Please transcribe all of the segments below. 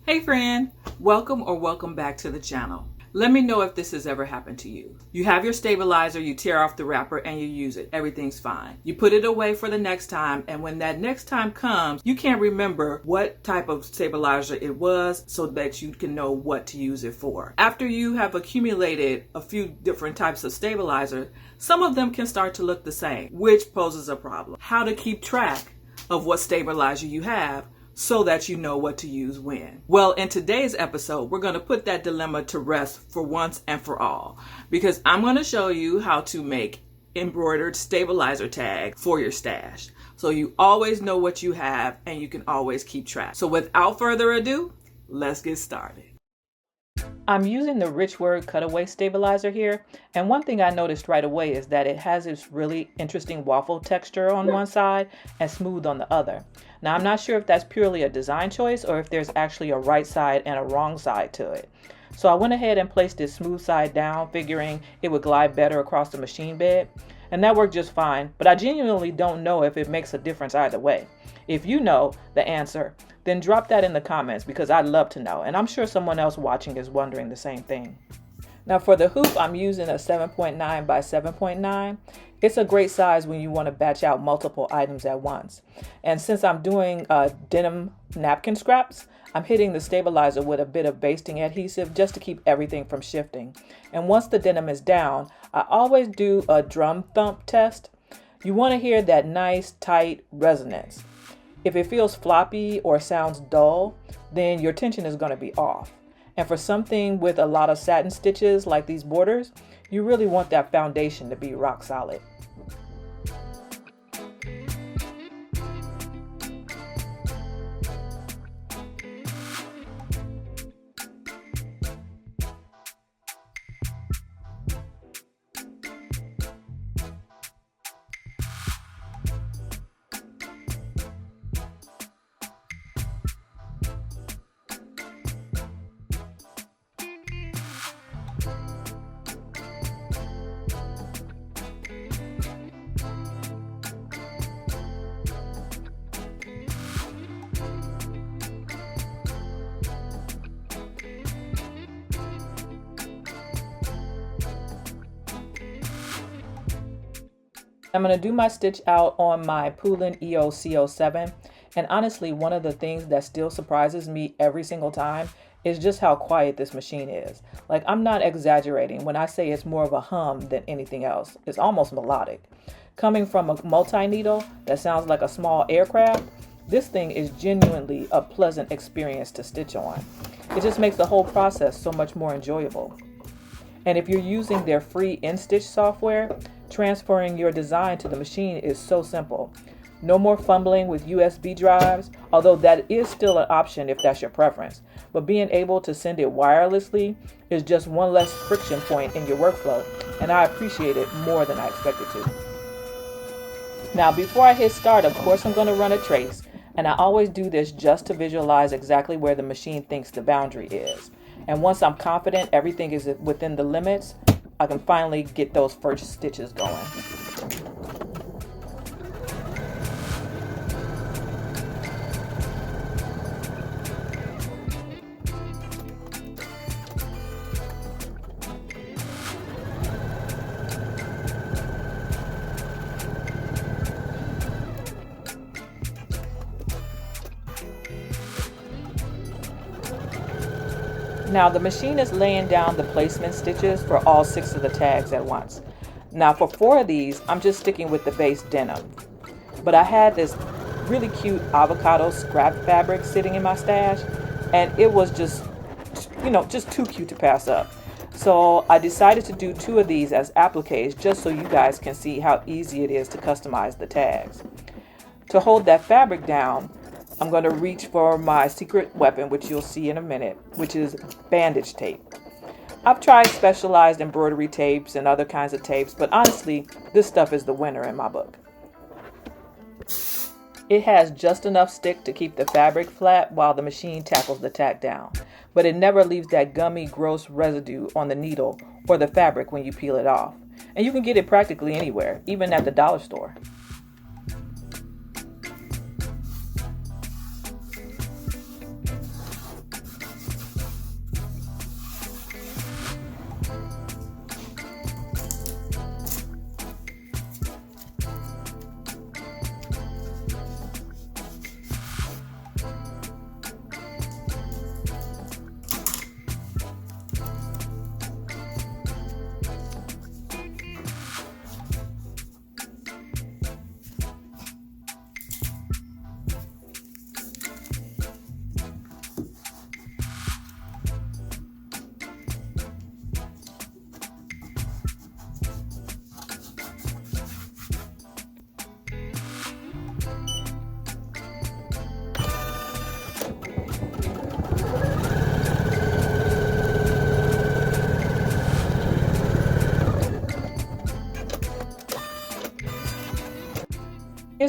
Hey friend, welcome back to the channel. Let me know if this has ever happened to you. You have your stabilizer, you tear off the wrapper and you use it. Everything's fine. You put it away for the next time, and when that next time comes, you can't remember what type of stabilizer it was so that you can know what to use it for. After you have accumulated a few different types of stabilizer, some of them can start to look the same, which poses a problem. How to keep track of what stabilizer you have so that you know what to use when. Well, in today's episode, we're going to put that dilemma to rest for once and for all, because I'm going to show you how to make embroidered stabilizer tags for your stash, so you always know what you have and you can always keep track. So without further ado, let's get started. I'm using the Richword cutaway stabilizer here, and one thing I noticed right away is that it has this really interesting waffle texture on one side and smooth on the other. Now I'm not sure if that's purely a design choice or if there's actually a right side and a wrong side to it. So I went ahead and placed this smooth side down, figuring it would glide better across the machine bed, and that worked just fine, but I genuinely don't know if it makes a difference either way. If you know the answer, then drop that in the comments, because I'd love to know, and I'm sure someone else watching is wondering the same thing. Now for the hoop, I'm using a 7.9 by 7.9. It's a great size when you want to batch out multiple items at once. And since I'm doing denim napkin scraps, I'm hitting the stabilizer with a bit of basting adhesive just to keep everything from shifting. And once the denim is down, I always do a drum thump test. You want to hear that nice, tight resonance. If it feels floppy or sounds dull, then your tension is going to be off. And for something with a lot of satin stitches like these borders, you really want that foundation to be rock solid. I'm going to do my stitch out on my Poulin EOS CO7, and honestly, one of the things that still surprises me every single time is just how quiet this machine is. Like, I'm not exaggerating when I say it's more of a hum than anything else. It's almost melodic. Coming from a multi-needle that sounds like a small aircraft, this thing is genuinely a pleasant experience to stitch on. It just makes the whole process so much more enjoyable. And if you're using their free InStitch software, transferring your design to the machine is so simple. No more fumbling with USB drives, although that is still an option if that's your preference. But being able to send it wirelessly is just one less friction point in your workflow, and I appreciate it more than I expected to. Now, before I hit start, of course I'm going to run a trace, and I always do this just to visualize exactly where the machine thinks the boundary is. And once I'm confident everything is within the limits, I can finally get those first stitches going. Now the machine is laying down the placement stitches for all 6 of the tags at once. Now for 4 of these, I'm just sticking with the base denim. But I had this really cute avocado scrap fabric sitting in my stash, and it was just too cute to pass up. So I decided to do 2 of these as appliques just so you guys can see how easy it is to customize the tags. To hold that fabric down, I'm going to reach for my secret weapon, which you'll see in a minute, which is bandage tape. I've tried specialized embroidery tapes and other kinds of tapes, but honestly, this stuff is the winner in my book. It has just enough stick to keep the fabric flat while the machine tackles the tack down, but it never leaves that gummy, gross residue on the needle or the fabric when you peel it off. And you can get it practically anywhere, even at the dollar store.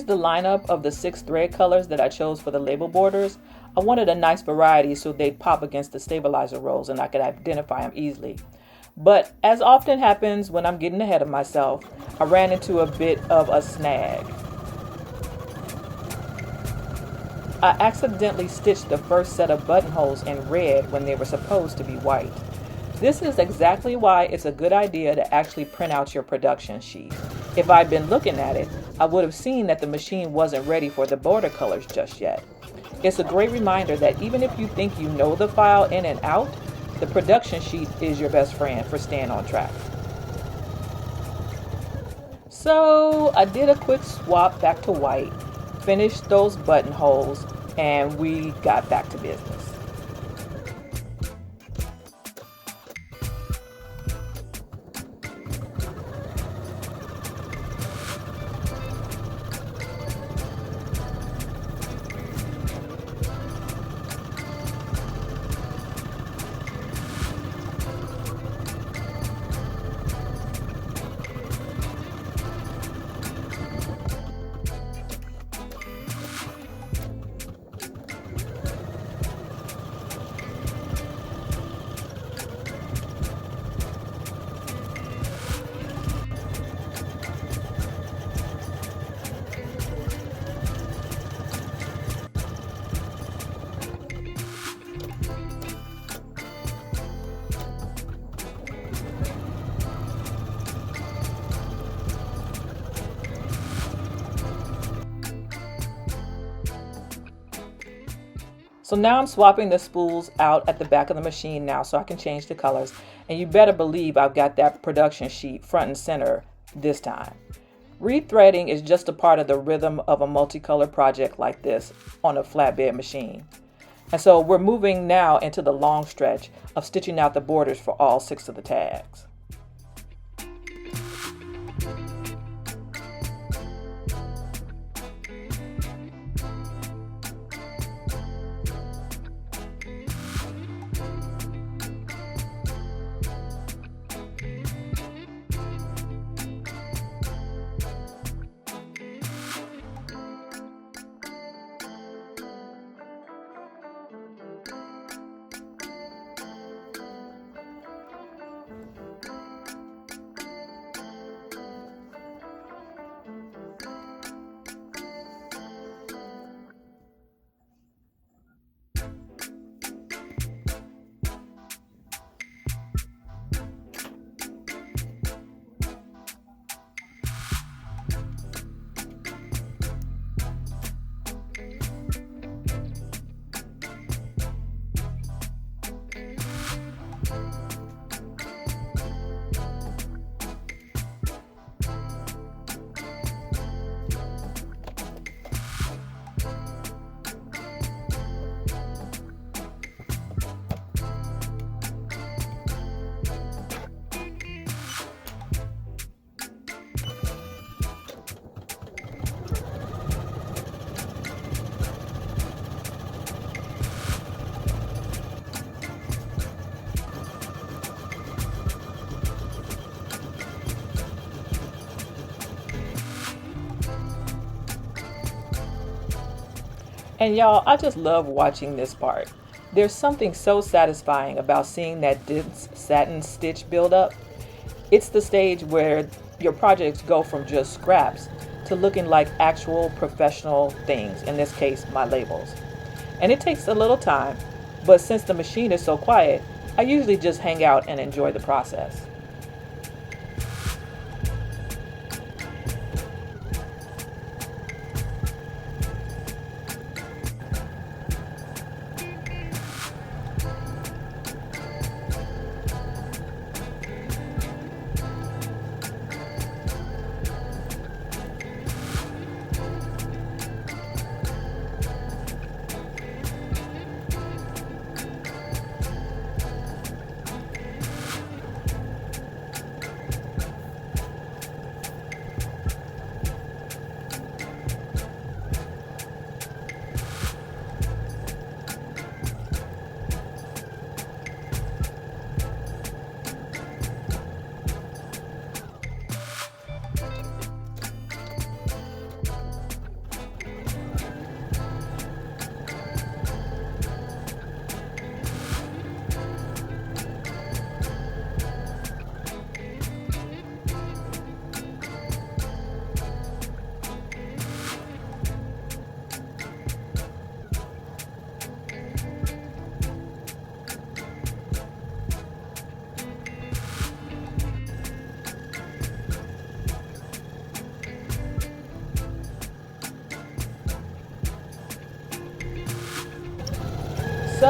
Here's the lineup of the 6 thread colors that I chose for the label borders. I wanted a nice variety so they'd pop against the stabilizer rolls and I could identify them easily. But as often happens when I'm getting ahead of myself, I ran into a bit of a snag. I accidentally stitched the first set of buttonholes in red when they were supposed to be white. This is exactly why it's a good idea to actually print out your production sheet. If I'd been looking at it, I would have seen that the machine wasn't ready for the border colors just yet. It's a great reminder that even if you think you know the file in and out, the production sheet is your best friend for staying on track. So I did a quick swap back to white, finished those buttonholes, and we got back to business. So now I'm swapping the spools out at the back of the machine now so I can change the colors. And you better believe I've got that production sheet front and center this time. Rethreading is just a part of the rhythm of a multicolor project like this on a flatbed machine. And so we're moving now into the long stretch of stitching out the borders for all 6 of the tags. And y'all, I just love watching this part. There's something so satisfying about seeing that dense satin stitch build up. It's the stage where your projects go from just scraps to looking like actual professional things, in this case, my labels. And it takes a little time, but since the machine is so quiet, I usually just hang out and enjoy the process.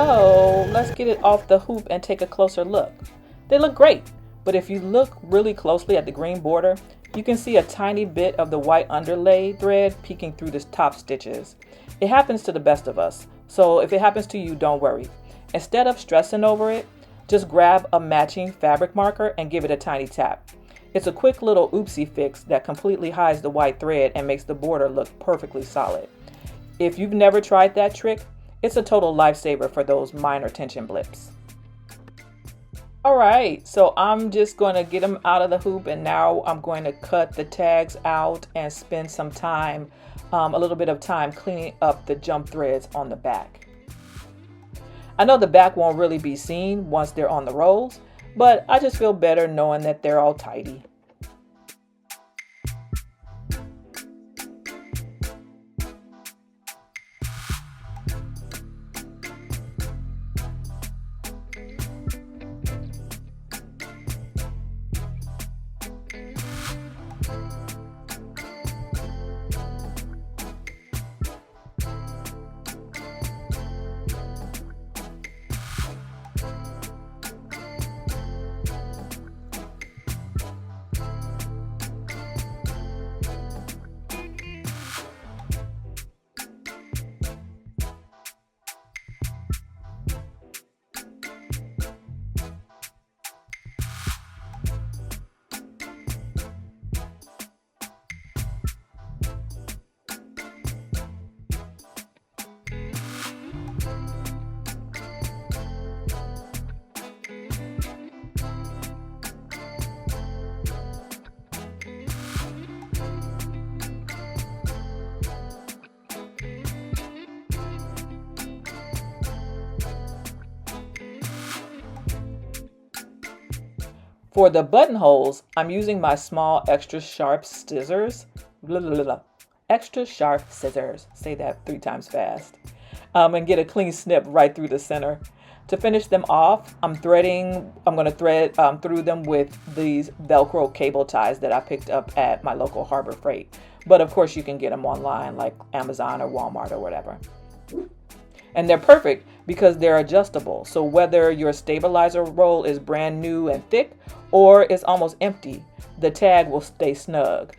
So let's get it off the hoop and take a closer look. They look great, but if you look really closely at the green border, you can see a tiny bit of the white underlay thread peeking through the top stitches. It happens to the best of us, so if it happens to you, don't worry. Instead of stressing over it, just grab a matching fabric marker and give it a tiny tap. It's a quick little oopsie fix that completely hides the white thread and makes the border look perfectly solid. If you've never tried that trick, it's a total lifesaver for those minor tension blips. All right, so I'm just going to get them out of the hoop, and now I'm going to cut the tags out and spend some time, a little bit of time cleaning up the jump threads on the back. I know the back won't really be seen once they're on the rolls, but I just feel better knowing that they're all tidy. For the buttonholes, I'm using my small extra sharp scissors. Extra sharp scissors. Say that 3 times fast. And get a clean snip right through the center. To finish them off, I'm going to thread through them with these Velcro cable ties that I picked up at my local Harbor Freight. But of course you can get them online like Amazon or Walmart or whatever. And they're perfect because they're adjustable. So whether your stabilizer roll is brand new and thick or it's almost empty, the tag will stay snug.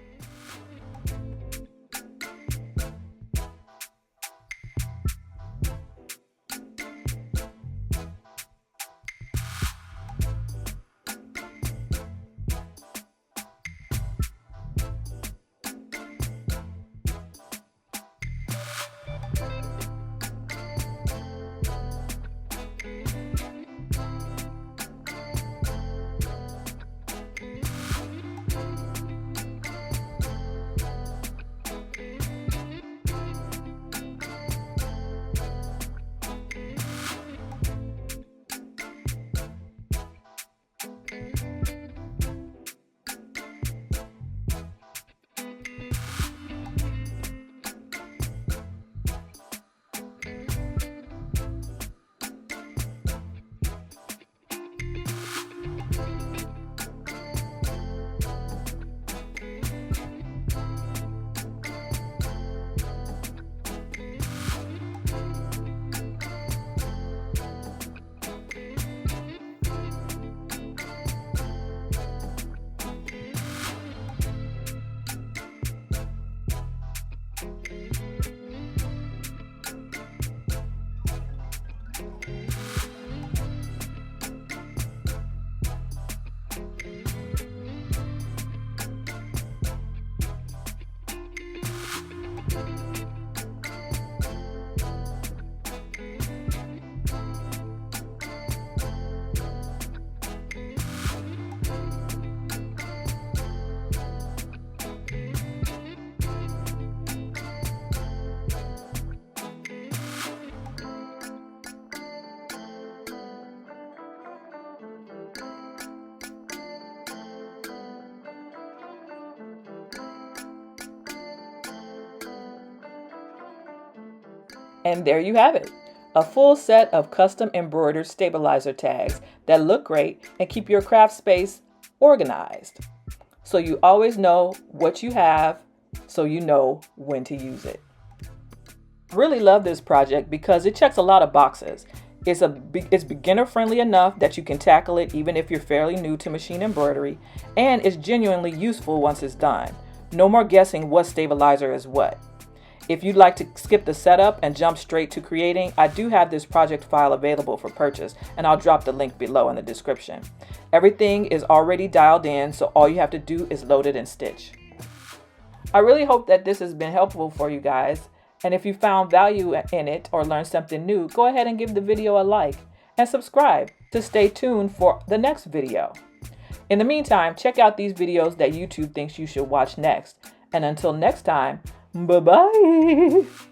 And there you have it, a full set of custom embroidered stabilizer tags that look great and keep your craft space organized. So you always know what you have, so you know when to use it. Really love this project because it checks a lot of boxes. It's beginner friendly enough that you can tackle it even if you're fairly new to machine embroidery, and it's genuinely useful once it's done. No more guessing what stabilizer is what. If you'd like to skip the setup and jump straight to creating, I do have this project file available for purchase, and I'll drop the link below in the description. Everything is already dialed in, so all you have to do is load it and stitch. I really hope that this has been helpful for you guys, and if you found value in it or learned something new, go ahead and give the video a like and subscribe to stay tuned for the next video. In the meantime, check out these videos that YouTube thinks you should watch next. And until next time, bye-bye.